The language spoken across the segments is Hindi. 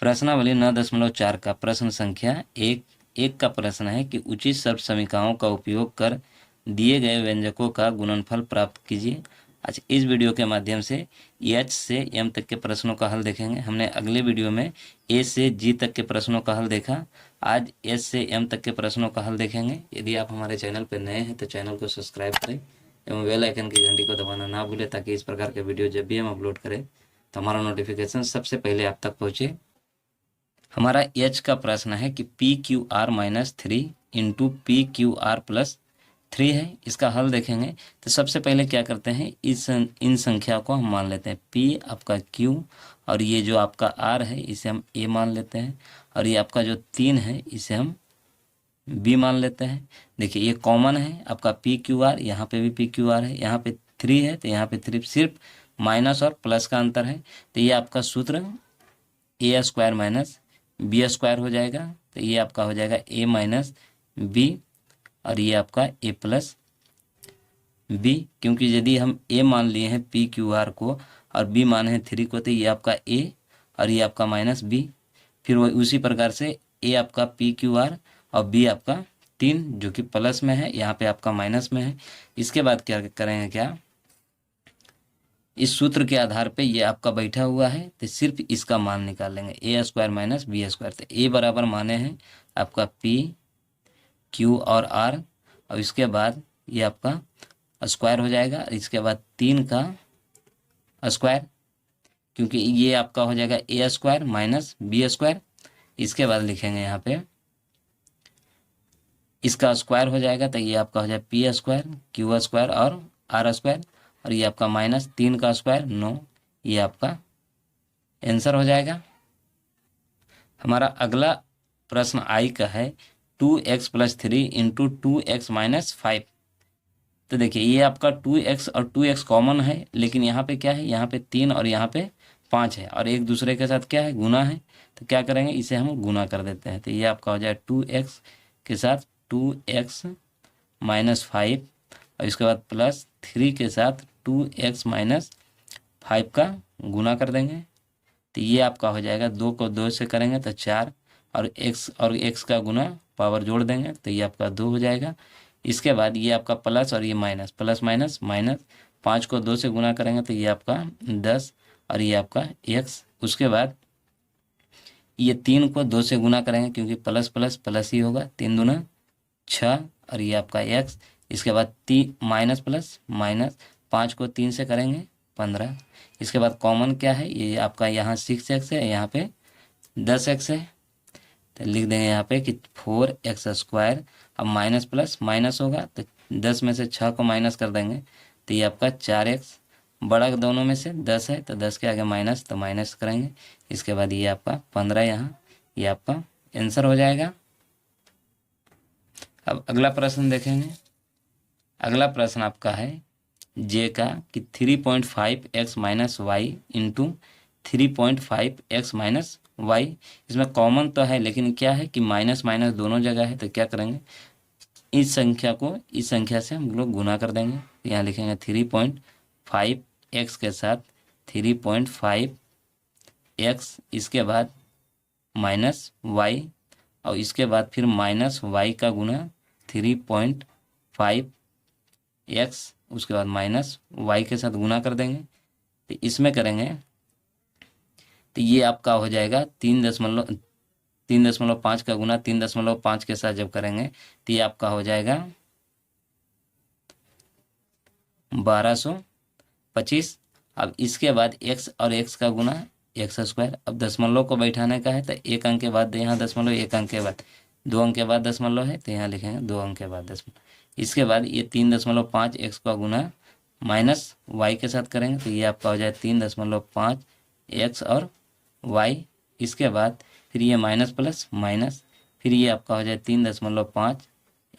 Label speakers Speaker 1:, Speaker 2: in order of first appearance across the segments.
Speaker 1: प्रश्नावली 9.4 का प्रश्न संख्या एक का प्रश्न है कि उचित शब्द समीकरणों का उपयोग कर दिए गए व्यंजकों का गुणनफल प्राप्त कीजिए। आज इस वीडियो के माध्यम से एच से एम तक के प्रश्नों का हल देखेंगे। हमने अगले वीडियो में ए से जी तक के प्रश्नों का हल देखा। आज एस से एम तक के प्रश्नों का हल देखेंगे। यदि आप हमारे चैनल पर नए हैं तो चैनल को सब्सक्राइब करें एवं बेल आइकन की घंटी को दबाना ना भूलें, ताकि इस प्रकार के वीडियो जब भी हम अपलोड करें तो हमारा नोटिफिकेशन सबसे पहले आप तक पहुँचे। हमारा एच का प्रश्न है कि P Q R -3 into P Q R +3 है। इसका हल देखेंगे तो सबसे पहले क्या करते हैं, इन संख्या को हम मान लेते हैं। पी आपका क्यू और ये जो आपका आर है इसे हम ए मान लेते हैं, और ये आपका जो 3 है इसे हम बी मान लेते हैं। देखिए ये कॉमन है आपका पी क्यू आर, यहाँ पे भी पी क्यू आर है, यहाँ पे 3 है तो यहाँ पे 3, सिर्फ माइनस और प्लस का अंतर है। तो ये आपका सूत्र ए स्क्वायर माइनस बी स्क्वायर हो जाएगा। तो ये आपका हो जाएगा ए माइनस बी और ये आपका ए प्लस बी, क्योंकि यदि हम ए मान लिए हैं पी क्यू आर को और बी माने हैं 3 को, तो ये आपका ए और ये आपका माइनस बी। फिर वही उसी प्रकार से ए आपका पी क्यू आर और बी आपका 3 जो कि प्लस में है, यहाँ पे आपका माइनस में है। इसके बाद क्या करेंगे, क्या इस सूत्र के आधार पे ये आपका बैठा हुआ है तो सिर्फ इसका मान निकाल लेंगे, ए स्क्वायर माइनस बी स्क्वायर। तो ए बराबर माने हैं आपका पी क्यू और आर, और इसके बाद ये आपका स्क्वायर हो जाएगा, इसके बाद 3 का स्क्वायर, क्योंकि ये आपका हो जाएगा ए स्क्वायर माइनस बी स्क्वायर। इसके बाद लिखेंगे यहाँ पे इसका स्क्वायर हो जाएगा, तो ये आपका हो जाएगा पी स्क्वायर क्यू स्क्वायर और आर स्क्वायर, और ये आपका -3 का स्क्वायर 9। ये आपका आंसर हो जाएगा। हमारा अगला प्रश्न आई का है 2x + 3 इंटू 2x - 5। तो देखिए ये आपका 2x और 2x कॉमन है, लेकिन यहाँ पे क्या है, यहाँ पे 3 और यहाँ पे 5 है और एक दूसरे के साथ क्या है, गुना है। तो क्या करेंगे, इसे हम गुना कर देते हैं। तो ये आपका हो जाए 2x के साथ 2x - 5 और इसके बाद +3 के साथ 2x - 5 का गुना कर देंगे। तो ये आपका हो जाएगा 2 को 2 से करेंगे तो 4 और x का गुना पावर जोड़ देंगे तो ये आपका 2 हो जाएगा। इसके बाद ये आपका प्लस और ये माइनस, प्लस माइनस माइनस, 5 को 2 से गुना करेंगे तो ये आपका 10 और ये आपका x। उसके बाद ये 3 को 2 से गुना करेंगे, क्योंकि प्लस प्लस प्लस ही होगा, 3 दूना 6 और ये आपका x। इसके बाद माइनस प्लस माइनस, 5 को 3 से करेंगे 15। इसके बाद कॉमन क्या है, ये आपका यहाँ 6x है, यहाँ पे 10x है। तो लिख देंगे यहाँ पे कि 4x² अब माइनस प्लस माइनस होगा तो 10 में से 6 को माइनस कर देंगे तो ये आपका 4x। बड़ा दोनों में से 10 है तो 10 के आगे माइनस तो माइनस करेंगे। इसके बाद ये आपका 15 यहाँ, ये आपका आंसर हो जाएगा। अब अगला प्रश्न देखेंगे। अगला प्रश्न आपका है जे का कि 3.5x - y into 3.5x - y। इसमें कॉमन तो है, लेकिन क्या है कि माइनस माइनस दोनों जगह है। तो क्या करेंगे, इस संख्या को इस संख्या से हम लोग गुना कर देंगे। तो यहाँ लिखेंगे 3.5x के साथ 3.5x, इसके बाद -y और इसके बाद फिर -y का गुना 3.5x, उसके बाद -y के साथ गुना कर देंगे। तो इसमें करेंगे तो ये आपका हो जाएगा 3.5 का गुना 3.5 के साथ जब करेंगे तो ये आपका हो जाएगा 1225। अब इसके बाद x और x का गुना x²। अब दशमलव को बैठाने का है तो 1 अंक के बाद यहाँ दशमलव, 1 अंक के बाद 2 अंक के बाद दशमलव है तो यहाँ लिखेंगे 2 अंक के बाद दशमलव। इसके बाद ये 3.5 x का गुना -y के साथ करेंगे तो ये आपका हो जाए 3.5 x और y। इसके बाद फिर ये माइनस प्लस माइनस, फिर ये आपका हो जाए 3.5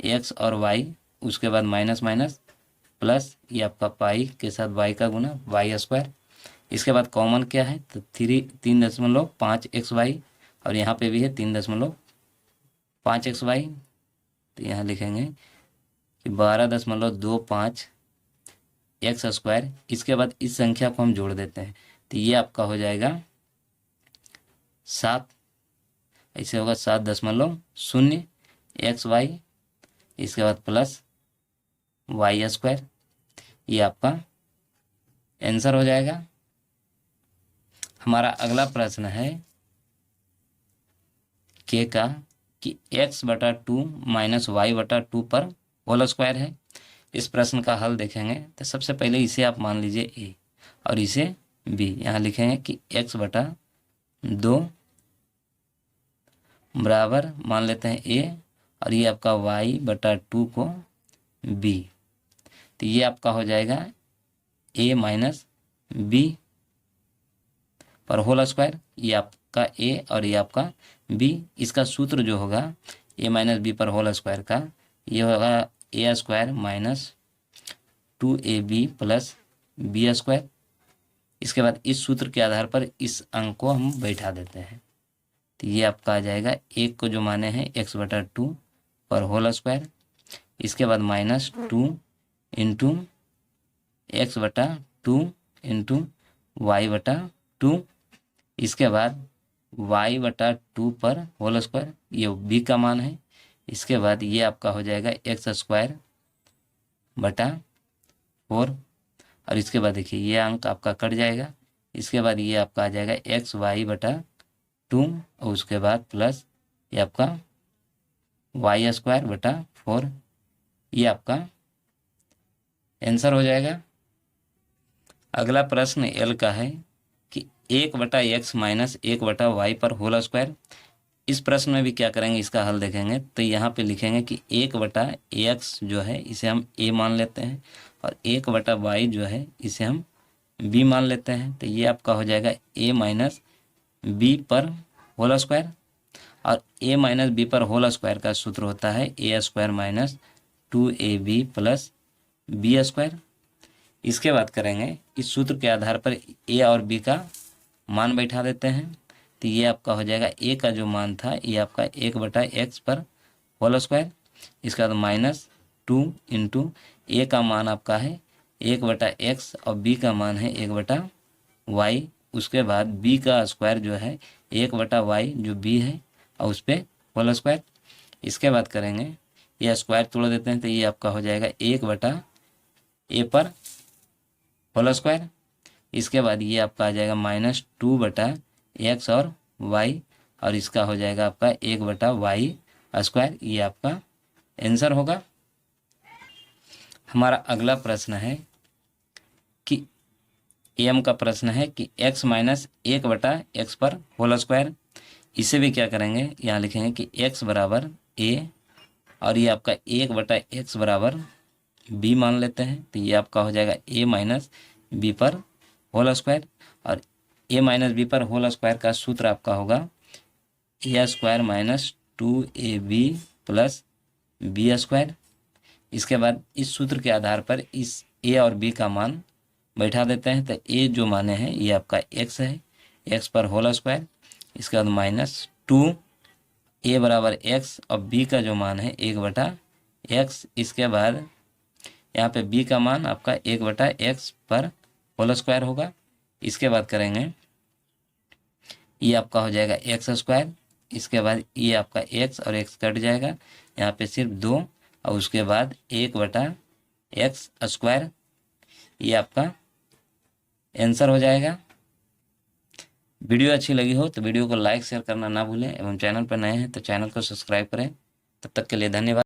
Speaker 1: x और y, उसके बाद माइनस माइनस प्लस, ये आपका पाई के साथ y का गुना y²। इसके बाद कॉमन क्या है तो 3.5 xy और यहाँ पे भी है 3.5 xy। तो यहाँ लिखेंगे कि 12.25 x²। इसके बाद इस संख्या को हम जोड़ देते हैं तो ये आपका हो जाएगा 7, ऐसे होगा 7.0 एक्स वाई, इसके बाद प्लस वाई स्क्वायर, ये आपका आंसर हो जाएगा। हमारा अगला प्रश्न है के का कि x/2 माइनस y/2 पर होल स्क्वायर है। इस प्रश्न का हल देखेंगे तो सबसे पहले इसे आप मान लीजिए a और इसे b। यहाँ लिखेंगे कि x/2 बराबर मान लेते हैं a और ये आपका y/2 को b, तो ये आपका हो जाएगा a माइनस b पर होल स्क्वायर, ये आपका a और ये आपका b। इसका सूत्र जो होगा a माइनस b पर होल स्क्वायर का, ये होगा a square minus 2ab plus b square. इसके बाद इस सूत्र के आधार पर इस अंक को हम बैठा देते हैं, तो ये आपका आ जाएगा एक को जो माने हैं x/2 पर होल स्क्वायर, इसके बाद minus 2 into x/2 into y/2, इसके बाद y/2 पर होल स्क्वायर, ये b का मान है। इसके बाद ये आपका हो जाएगा x²/4 और इसके बाद देखिए ये अंक आपका कट जाएगा। इसके बाद ये आपका आ जाएगा xy/2 और उसके बाद प्लस ये आपका y²/4, ये आपका आंसर हो जाएगा। अगला प्रश्न एल का है कि 1/x माइनस 1/y पर होल स्क्वायर। इस प्रश्न में भी क्या करेंगे, इसका हल देखेंगे तो यहाँ पे लिखेंगे कि 1/x जो है इसे हम a मान लेते हैं और 1/y जो है इसे हम b मान लेते हैं, तो ये आपका हो जाएगा a माइनस b पर होल स्क्वायर। और a माइनस b पर होल स्क्वायर का सूत्र होता है a² minus 2ab plus b square. इसके बाद करेंगे इस सूत्र के आधार पर a और b का मान बैठा देते हैं, तो ये आपका हो जाएगा a का जो मान था ये आपका 1/x पर होल स्क्वायर, इसके बाद माइनस 2 इंटू a का मान आपका है 1/x और b का मान है 1/y, उसके बाद b का स्क्वायर जो है 1/y जो b है और उस पर होल स्क्वायर। इसके बाद करेंगे यह स्क्वायर तोड़ देते हैं, तो ये आपका हो जाएगा 1/a पर होल स्क्वायर। इसके बाद ये आपका आ जाएगा माइनस 2/x और y और इसका हो जाएगा आपका 1/y स्क्वायर, ये आपका आंसर होगा। हमारा अगला प्रश्न है कि एम का प्रश्न है कि x माइनस 1/x पर होल स्क्वायर। इसे भी क्या करेंगे, यहाँ लिखेंगे कि x बराबर a और ये आपका 1/x बराबर b मान लेते हैं, तो ये आपका हो जाएगा a माइनस b पर होल स्क्वायर और a माइनस b पर होल स्क्वायर का सूत्र आपका होगा a² minus 2ab plus b square. इसके बाद इस सूत्र के आधार पर इस a और b का मान बैठा देते हैं, तो a जो माने हैं ये आपका x है, x पर होल स्क्वायर, इसके बाद माइनस 2 a बराबर x और b का जो मान है 1/x, इसके बाद यहाँ पे b का मान आपका 1/x पर होल स्क्वायर होगा। इसके बाद करेंगे ये आपका हो जाएगा x², इसके बाद ये आपका x और x कट जाएगा, यहाँ पे सिर्फ 2 और उसके बाद 1/x², ये आपका आंसर हो जाएगा। वीडियो अच्छी लगी हो तो वीडियो को लाइक शेयर करना ना भूलें एवं चैनल पर नए हैं तो चैनल को सब्सक्राइब करें। तब तक के लिए धन्यवाद।